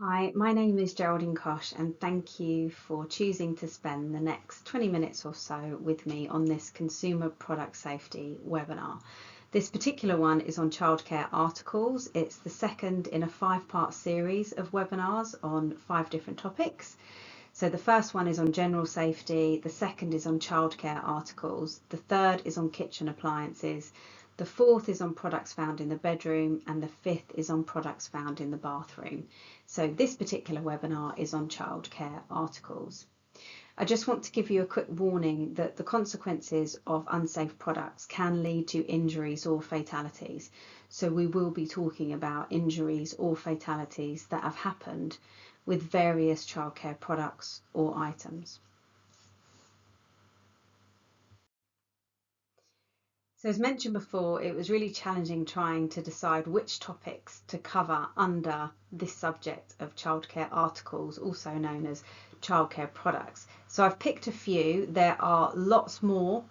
Hi, my name is Geraldine Kosh, and thank you for choosing to spend the next 20 minutes or so with me on this consumer product safety webinar. This particular one is on childcare articles. It's the second in a 5-part series of webinars on 5 different topics. So the first one is on general safety, the second is on childcare articles, the third is on kitchen appliances, the fourth is on products found in the bedroom, and the fifth is on products found in the bathroom. So this particular webinar is on childcare articles. I just want to give you a quick warning that the consequences of unsafe products can lead to injuries or fatalities. So we will be talking about injuries or fatalities that have happened with various childcare products or items. So as mentioned before, it was really challenging trying to decide which topics to cover under this subject of childcare articles, also known as childcare products. So I've picked a few. There are lots more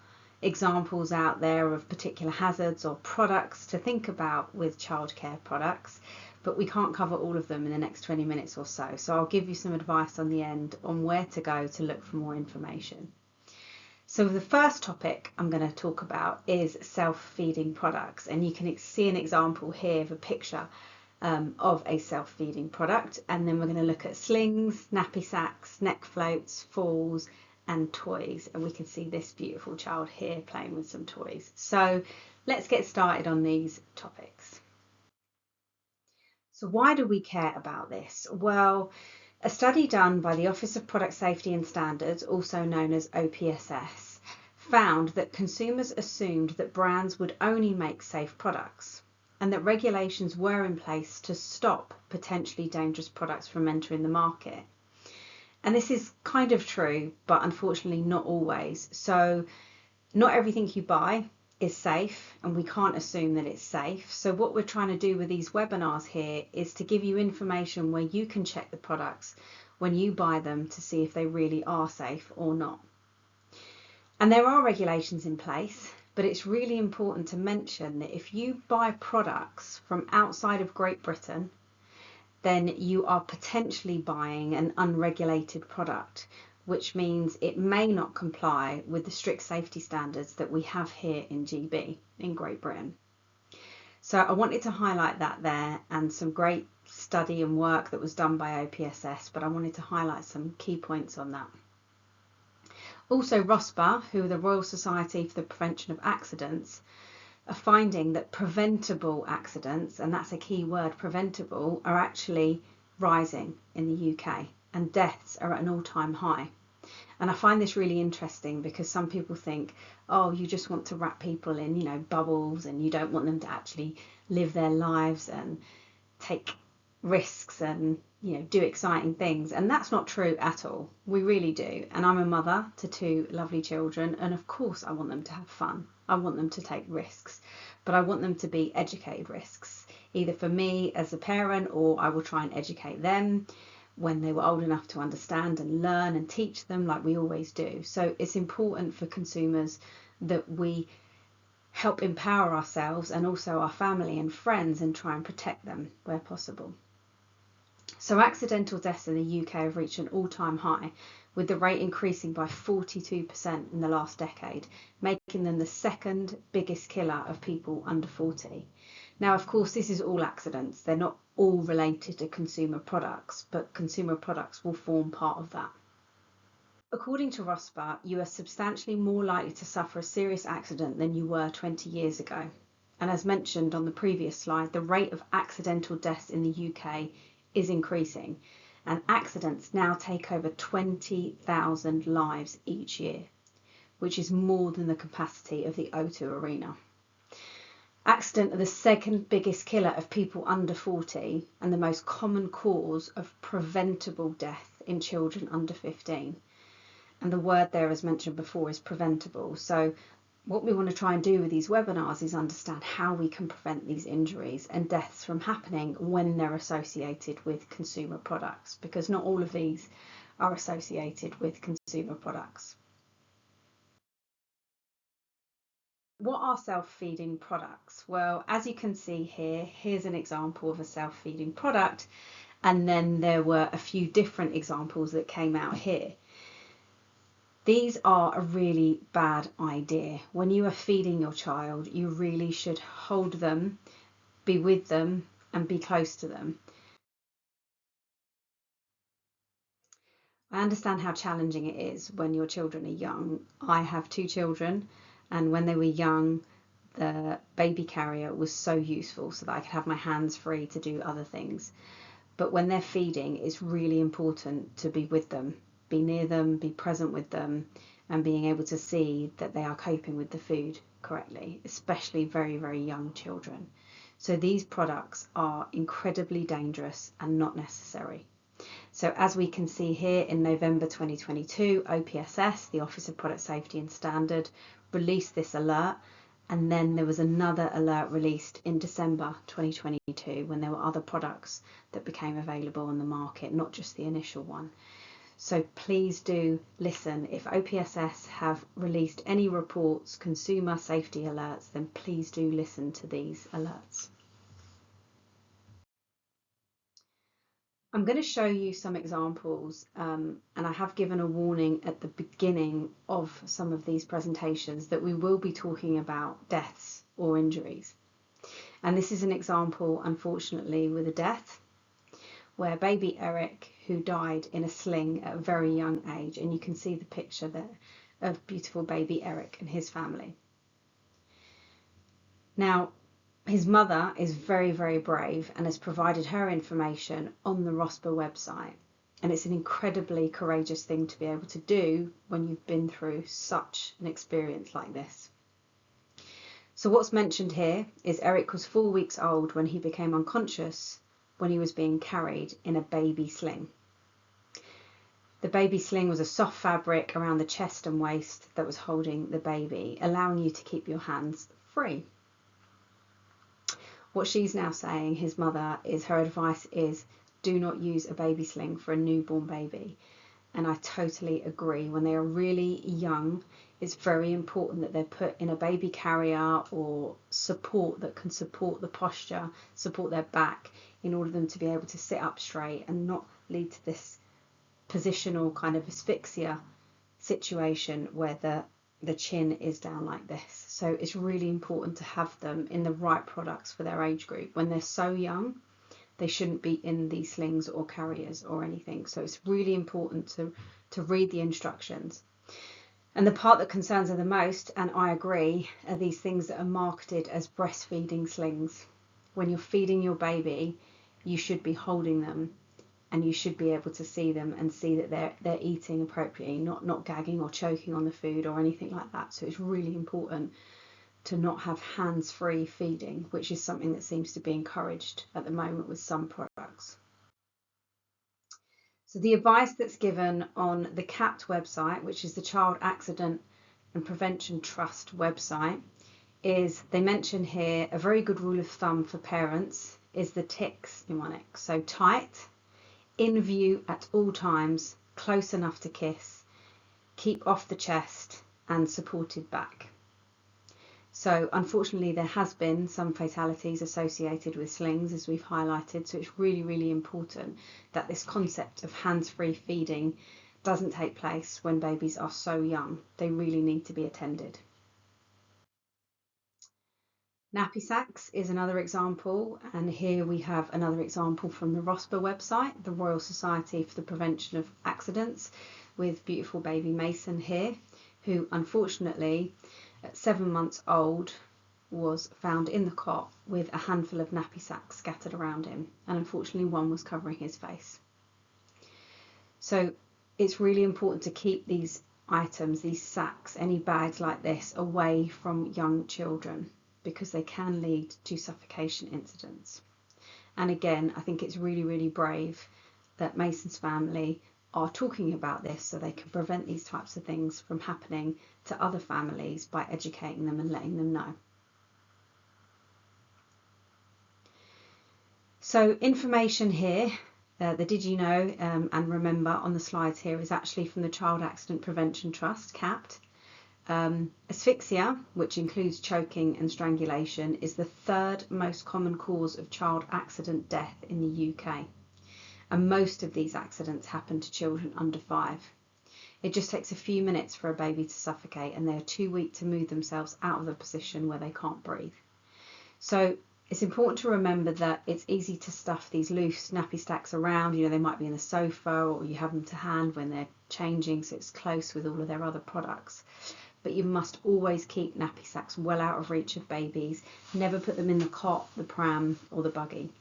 examples out there of particular hazards or products to think about with childcare products, but we can't cover all of them in the next 20 minutes or so. So I'll give you some advice on the end on where to go to look for more information. So the first topic I'm going to talk about is self-feeding products, and you can see an example here of a picture of a self-feeding product, and then we're going to look at slings, nappy sacks, neck floats, falls and toys, and we can see this beautiful child here playing with some toys. So let's get started on these topics. So why do we care about this? Well, a study done by the Office of Product Safety and Standards, also known as OPSS, found that consumers assumed that brands would only make safe products and that regulations were in place to stop potentially dangerous products from entering the market. And this is kind of true, but unfortunately not always. So not everything you buy is safe, and we can't assume that it's safe. So what we're trying to do with these webinars here is to give you information where you can check the products when you buy them to see if they really are safe or not. And there are regulations in place, but it's really important to mention that if you buy products from outside of Great Britain, then you are potentially buying an unregulated product, which means it may not comply with the strict safety standards that we have here in GB, in Great Britain. So I wanted to highlight that there, and some great study and work that was done by OPSS, but I wanted to highlight some key points on that. Also, ROSPA, who are the Royal Society for the Prevention of Accidents, are finding that preventable accidents, and that's a key word, preventable, are actually rising in the UK, and deaths are at an all-time high. And I find this really interesting because some people think, oh, you just want to wrap people in, bubbles, and you don't want them to actually live their lives and take risks and, do exciting things. And that's not true at all. We really do. And I'm a mother to 2 lovely children, and of course I want them to have fun. I want them to take risks, but I want them to be educated risks, either for me as a parent, or I will try and educate them when they were old enough to understand and learn and teach them, like we always do. So it's important for consumers that we help empower ourselves and also our family and friends and try and protect them where possible. So accidental deaths in the UK have reached an all-time high, with the rate increasing by 42% in the last decade, making them the second biggest killer of people under 40. Now, of course, this is all accidents. They're not all related to consumer products, but consumer products will form part of that. According to ROSPA, you are substantially more likely to suffer a serious accident than you were 20 years ago. And as mentioned on the previous slide, the rate of accidental deaths in the UK is increasing, and accidents now take over 20,000 lives each year, which is more than the capacity of the O2 Arena. Accidents are the second biggest killer of people under 40 and the most common cause of preventable death in children under 15. And the word there, as mentioned before, is preventable. So what we want to try and do with these webinars is understand how we can prevent these injuries and deaths from happening when they're associated with consumer products, because not all of these are associated with consumer products. What are self-feeding products? Well, as you can see here, here's an example of a self-feeding product, And then there were a few different examples that came out here. These are a really bad idea. When you are feeding your child, you really should hold them, be with them, and be close to them. I understand how challenging it is when your children are young. I have 2 children, and when they were young, the baby carrier was so useful so that I could have my hands free to do other things. But when they're feeding, it's really important to be with them, be near them, be present with them, and being able to see that they are coping with the food correctly, especially very, very young children. So these products are incredibly dangerous and not necessary. So as we can see here, in November 2022, OPSS, the Office of Product Safety and Standard, released this alert, and then there was another alert released in December 2022 when there were other products that became available on the market, not just the initial one. So please do listen. If OPSS have released any reports, consumer safety alerts, then please do listen to these alerts. I'm going to show you some examples, and I have given a warning at the beginning of some of these presentations that we will be talking about deaths or injuries. And this is an example, unfortunately, with a death where baby Eric, who died in a sling at a very young age, and you can see the picture there of beautiful baby Eric and his family. Now, his mother is very, very brave and has provided her information on the ROSPA website. And it's an incredibly courageous thing to be able to do when you've been through such an experience like this. So what's mentioned here is Eric was 4 weeks old when he became unconscious when he was being carried in a baby sling. The baby sling was a soft fabric around the chest and waist that was holding the baby, allowing you to keep your hands free. What she's now saying, his mother, is her advice is do not use a baby sling for a newborn baby. And I totally agree. When they are really young, it's very important that they're put in a baby carrier or support that can support the posture, support their back, in order for them to be able to sit up straight and not lead to this positional kind of asphyxia situation where the chin is down like this. So it's really important to have them in the right products for their age group. When they're so young, they shouldn't be in these slings or carriers or anything. So it's really important to read the instructions. And the part that concerns her the most, and I agree, are these things that are marketed as breastfeeding slings. When you're feeding your baby, you should be holding them and you should be able to see them and see that they're eating appropriately, not gagging or choking on the food or anything like that. So it's really important to not have hands-free feeding, which is something that seems to be encouraged at the moment with some products. So the advice that's given on the CAPT website, which is the Child Accident and Prevention Trust website, is they mention here a very good rule of thumb for parents is the TICS mnemonic. So tight, in view at all times, close enough to kiss, keep off the chest, and supported back. So unfortunately there has been some fatalities associated with slings, as we've highlighted, so it's really, really important that this concept of hands-free feeding doesn't take place when babies are so young. They really need to be attended. Nappy sacks is another example, and here we have another example from the ROSPA website, the Royal Society for the Prevention of Accidents, with beautiful baby Mason here, who unfortunately at 7 months old was found in the cot with a handful of nappy sacks scattered around him, and unfortunately one was covering his face. So it's really important to keep these items, these sacks, any bags like this, away from young children, because they can lead to suffocation incidents. And again, I think it's really, really brave that Mason's family are talking about this so they can prevent these types of things from happening to other families by educating them and letting them know. So information here, the Did You Know and Remember on the slides here is actually from the Child Accident Prevention Trust, CAPT. Asphyxia, which includes choking and strangulation, is the 3rd most common cause of child accident death in the UK. and most of these accidents happen to children under 5. It just takes a few minutes for a baby to suffocate, and they are too weak to move themselves out of the position where they can't breathe. So it's important to remember that it's easy to stuff these loose nappy stacks around. They might be in the sofa, or you have them to hand when they're changing, so it's close with all of their other products. But you must always keep nappy sacks well out of reach of babies. Never put them in the cot, the pram, or the buggy.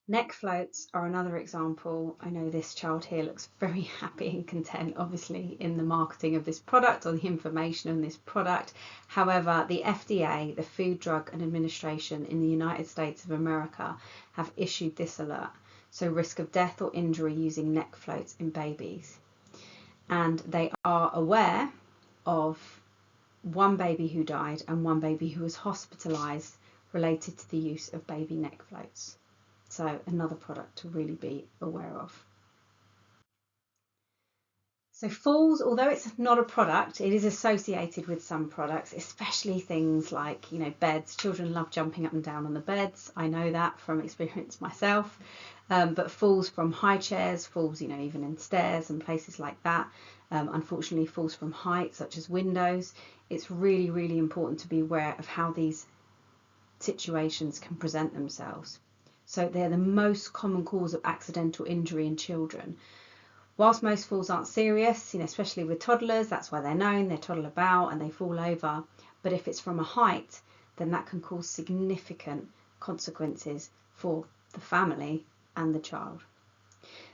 Neck floats are another example. I know this child here looks very happy and content, obviously, in the marketing of this product or the information on this product. However, the FDA, the Food, Drug and Administration in the United States of America, have issued this alert. So risk of death or injury using neck floats in babies. And they are aware of one baby who died and one baby who was hospitalized related to the use of baby neck floats. So another product to really be aware of. So falls, although it's not a product, it is associated with some products, especially things like, beds. Children love jumping up and down on the beds. I know that from experience myself. But falls from high chairs, falls, even in stairs and places like that. Unfortunately, falls from height, such as windows. It's really, really important to be aware of how these situations can present themselves. So they're the most common cause of accidental injury in children. Whilst most falls aren't serious, especially with toddlers, that's why they're known, they toddle about and they fall over. But if it's from a height, then that can cause significant consequences for the family and the child.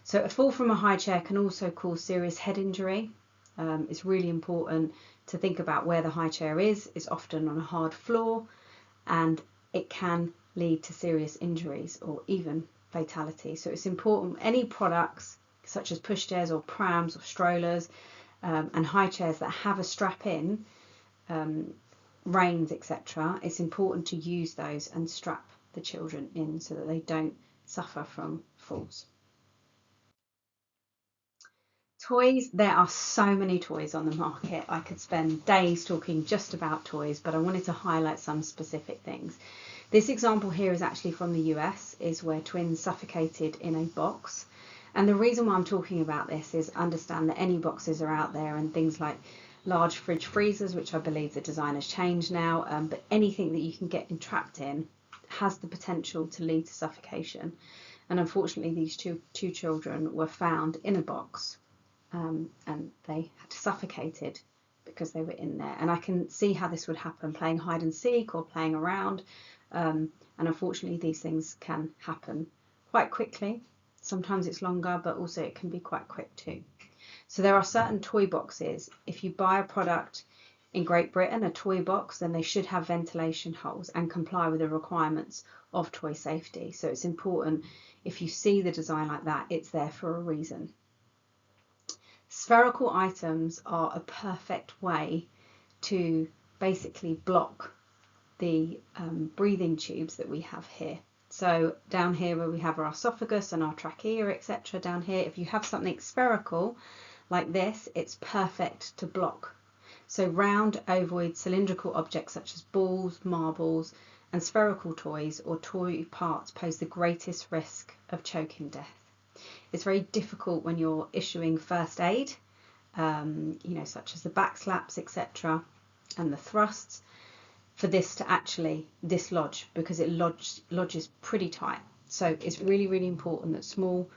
So a fall from a high chair can also cause serious head injury. It's really important to think about where the high chair is. It's often on a hard floor, and it can lead to serious injuries or even fatality. So it's important, any products such as pushchairs or prams or strollers and high chairs that have a strap in, reins, etc., it's important to use those and strap the children in so that they don't suffer from falls. Toys, there are so many toys on the market. I could spend days talking just about toys, but I wanted to highlight some specific things. This example here is actually from the US, is where twins suffocated in a box. And the reason why I'm talking about this is understand that any boxes are out there, and things like large fridge freezers, which I believe the design has changed now, but anything that you can get entrapped in has the potential to lead to suffocation. And unfortunately, these two children were found in a box, and they had suffocated because they were in there. And I can see how this would happen playing hide and seek or playing around. And unfortunately, these things can happen quite quickly. Sometimes it's longer, but also it can be quite quick too. So there are certain toy boxes. If you buy a product in Great Britain, a toy box, then they should have ventilation holes and comply with the requirements of toy safety. So it's important, if you see the design like that, it's there for a reason. Spherical items are a perfect way to basically block the breathing tubes that we have here. So down here where we have our esophagus and our trachea, etc., down here, if you have something spherical like this, it's perfect to block. So round, ovoid, cylindrical objects such as balls, marbles, and spherical toys or toy parts pose the greatest risk of choking death. It's very difficult when you're issuing first aid, such as the back slaps, etc., and the thrusts, for this to actually dislodge, because it lodges pretty tight. So it's really, really important that small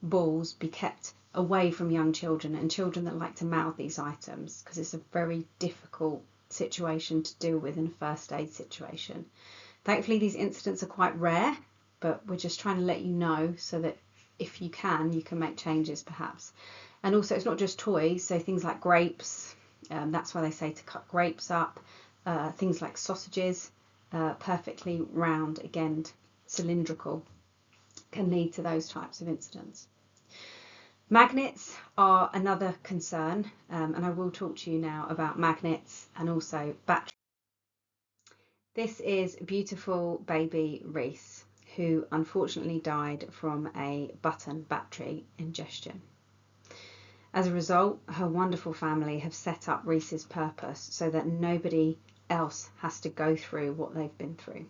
balls be kept away from young children and children that like to mouth these items, because it's a very difficult situation to deal with in a first aid situation. Thankfully, these incidents are quite rare, but we're just trying to let you know so that if you can make changes perhaps. And also, it's not just toys, so things like grapes, that's why they say to cut grapes up. Things like sausages, perfectly round, again cylindrical, can lead to those types of incidents. Magnets are another concern, and I will talk to you now about magnets and also batteries. This is beautiful baby Reese, who unfortunately died from a button battery ingestion. As a result, her wonderful family have set up Reese's purpose so that nobody else has to go through what they've been through.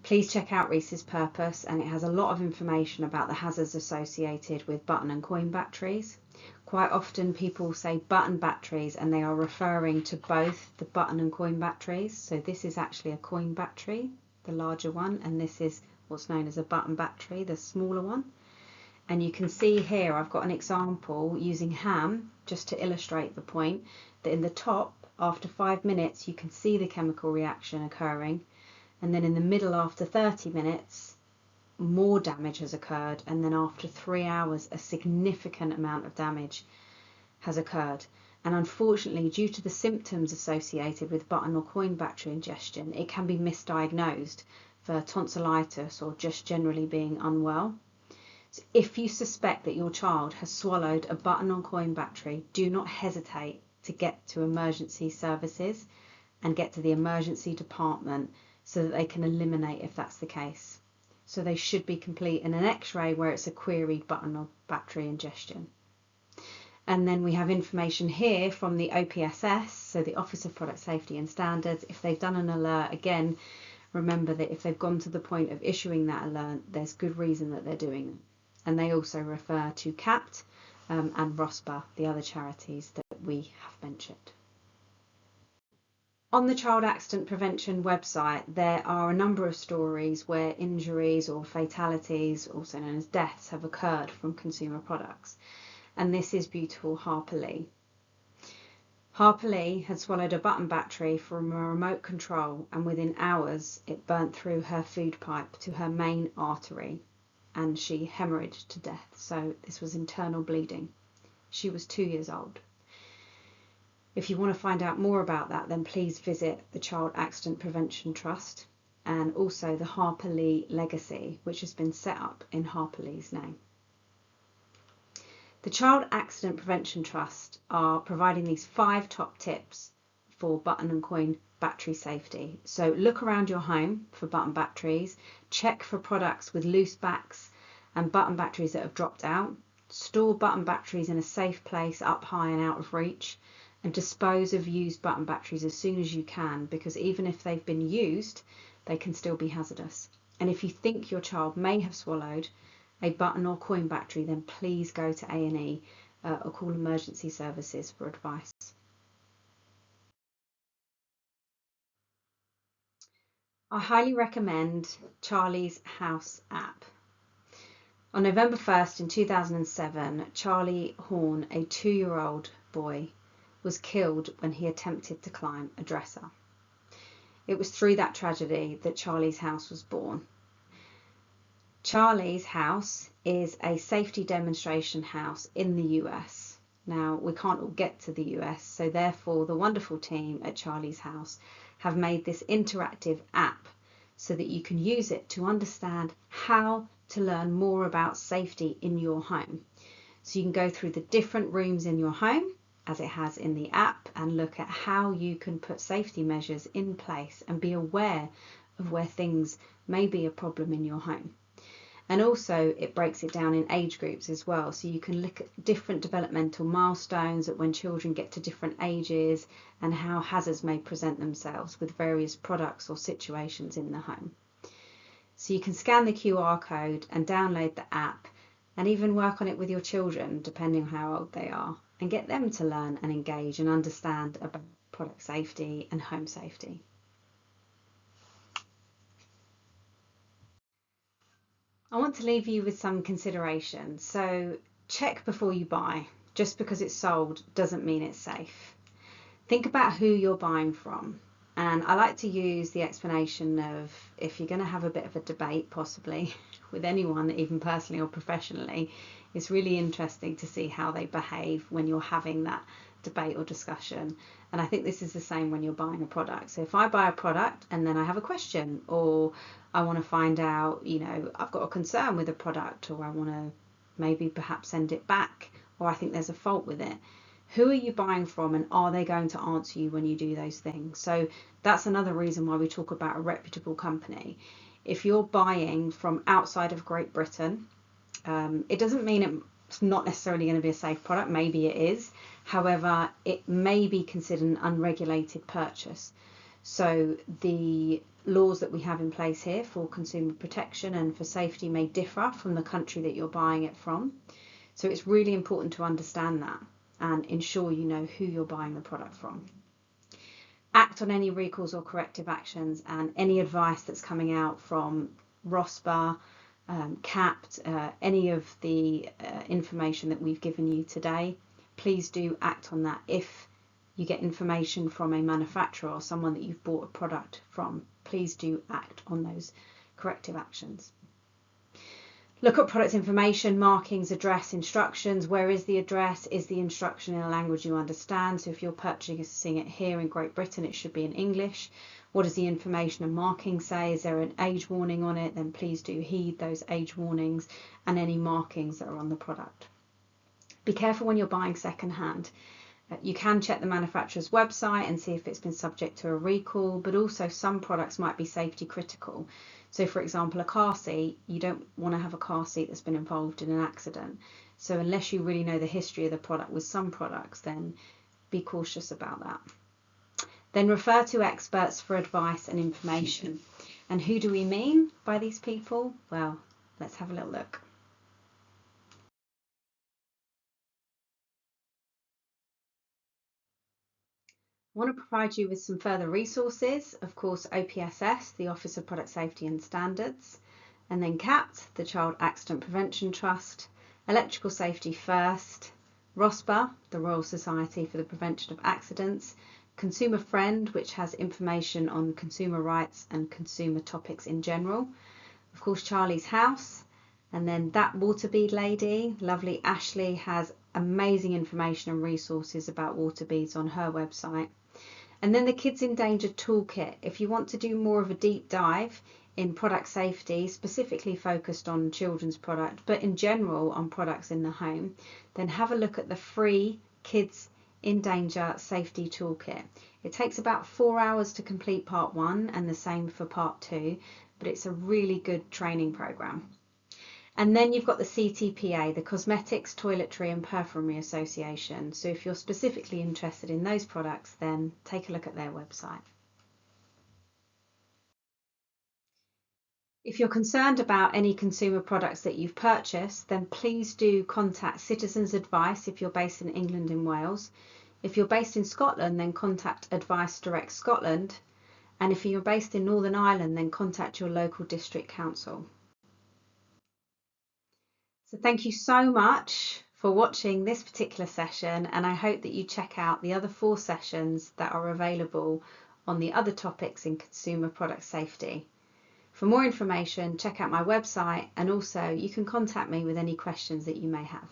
Please check out Reese's Purpose, and it has a lot of information about the hazards associated with button and coin batteries. Quite often people say button batteries and they are referring to both the button and coin batteries. So this is actually a coin battery, the larger one, and this is what's known as a button battery, the smaller one. And you can see here I've got an example using ham just to illustrate the point that in the top, after 5 minutes, you can see the chemical reaction occurring, and then in the middle, after 30 minutes, more damage has occurred, and then after 3 hours a significant amount of damage has occurred. And unfortunately, due to the symptoms associated with button or coin battery ingestion, it can be misdiagnosed for tonsillitis or just generally being unwell. So if you suspect that your child has swallowed a button or coin battery, do not hesitate to get to emergency services and get to the emergency department so that they can eliminate if that's the case. So they should be complete in an x-ray where it's a query button or battery ingestion. And then we have information here from the OPSS, so the Office of Product Safety and Standards. If they've done an alert, again, remember that if they've gone to the point of issuing that alert, there's good reason that they're doing it. And they also refer to CAPT and ROSPA, the other charities that we have mentioned. On the Child Accident Prevention website, there are a number of stories where injuries or fatalities, also known as deaths, have occurred from consumer products. And this is beautiful Harper Lee. Harper Lee had swallowed a button battery from a remote control, and within hours it burnt through her food pipe to her main artery, and she hemorrhaged to death. So this was internal bleeding. She was 2 years old. If you want to find out more about that, then please visit the Child Accident Prevention Trust and also the Harper Lee Legacy, which has been set up in Harper Lee's name. The Child Accident Prevention Trust are providing these 5 top tips for button and coin battery safety. So look around your home for button batteries, check for products with loose backs and button batteries that have dropped out, store button batteries in a safe place up high and out of reach, and dispose of used button batteries as soon as you can, because even if they've been used, they can still be hazardous. And if you think your child may have swallowed a button or coin battery, then please go to A&E or call emergency services for advice. I highly recommend Charlie's House app. On November 1st in 2007, Charlie Horn, a 2-year-old boy, was killed when he attempted to climb a dresser. It was through that tragedy that Charlie's House was born. Charlie's House is a safety demonstration house in the US. Now, we can't all get to the US, so therefore the wonderful team at Charlie's House have made this interactive app so that you can use it to understand how to learn more about safety in your home. So you can go through the different rooms in your home, as it has in the app, and look at how you can put safety measures in place and be aware of where things may be a problem in your home. And also it breaks it down in age groups as well, so you can look at different developmental milestones at when children get to different ages and how hazards may present themselves with various products or situations in the home. So you can scan the QR code and download the app and even work on it with your children, depending on how old they are, and get them to learn and engage and understand about product safety and home safety. I want to leave you with some considerations. So check before you buy. Just because it's sold doesn't mean it's safe. Think about who you're buying from. And I like to use the explanation of, if you're going to have a bit of a debate possibly with anyone, even personally or professionally, it's really interesting to see how they behave when you're having that debate or discussion. And I think this is the same when you're buying a product. So if I buy a product and then I have a question, or I want to find out, I've got a concern with a product, or I want to maybe perhaps send it back, or I think there's a fault with it, who are you buying from, and are they going to answer you when you do those things? So that's another reason why we talk about a reputable company. If you're buying from outside of Great Britain, it doesn't mean it's not necessarily going to be a safe product. Maybe it is. However, it may be considered an unregulated purchase. So the laws that we have in place here for consumer protection and for safety may differ from the country that you're buying it from. So it's really important to understand that and ensure you know who you're buying the product from. Act on any recalls or corrective actions, and any advice that's coming out from ROSPA, CAPT, any of the information that we've given you today, please do act on that. If you get information from a manufacturer or someone that you've bought a product from, please do act on those corrective actions. Look at product information, markings, address, instructions. Where is the address? Is the instruction in a language you understand? So if you're purchasing it here in Great Britain, it should be in English. What does the information and marking say? Is there an age warning on it? Then please do heed those age warnings and any markings that are on the product. Be careful when you're buying secondhand. You can check the manufacturer's website and see if it's been subject to a recall, but also some products might be safety critical. So for example, a car seat, you don't want to have a car seat that's been involved in an accident. So unless you really know the history of the product with some products, then be cautious about that. Then refer to experts for advice and information. And who do we mean by these people? Well, let's have a little look. I want to provide you with some further resources. Of course, OPSS, the Office of Product Safety and Standards, and then CAPT, the Child Accident Prevention Trust, Electrical Safety First, ROSPA, the Royal Society for the Prevention of Accidents, Consumer Friend, which has information on consumer rights and consumer topics in general, of course Charlie's House, and then that water bead lady, lovely Ashley, has amazing information and resources about water beads on her website. And then the Kids Endangered Toolkit. If you want to do more of a deep dive in product safety, specifically focused on children's product, but in general on products in the home, then have a look at the free Kids in Danger Safety Toolkit. It takes about 4 hours to complete part 1 and the same for part 2, but it's a really good training program. And then you've got the CTPA, the Cosmetics, Toiletry and Perfumery Association. So if you're specifically interested in those products, then take a look at their website. If you're concerned about any consumer products that you've purchased, then please do contact Citizens Advice if you're based in England and Wales. If you're based in Scotland, then contact Advice Direct Scotland. And if you're based in Northern Ireland, then contact your local district council. So thank you so much for watching this particular session, and I hope that you check out the other 4 sessions that are available on the other topics in consumer product safety. For more information, check out my website, and also you can contact me with any questions that you may have.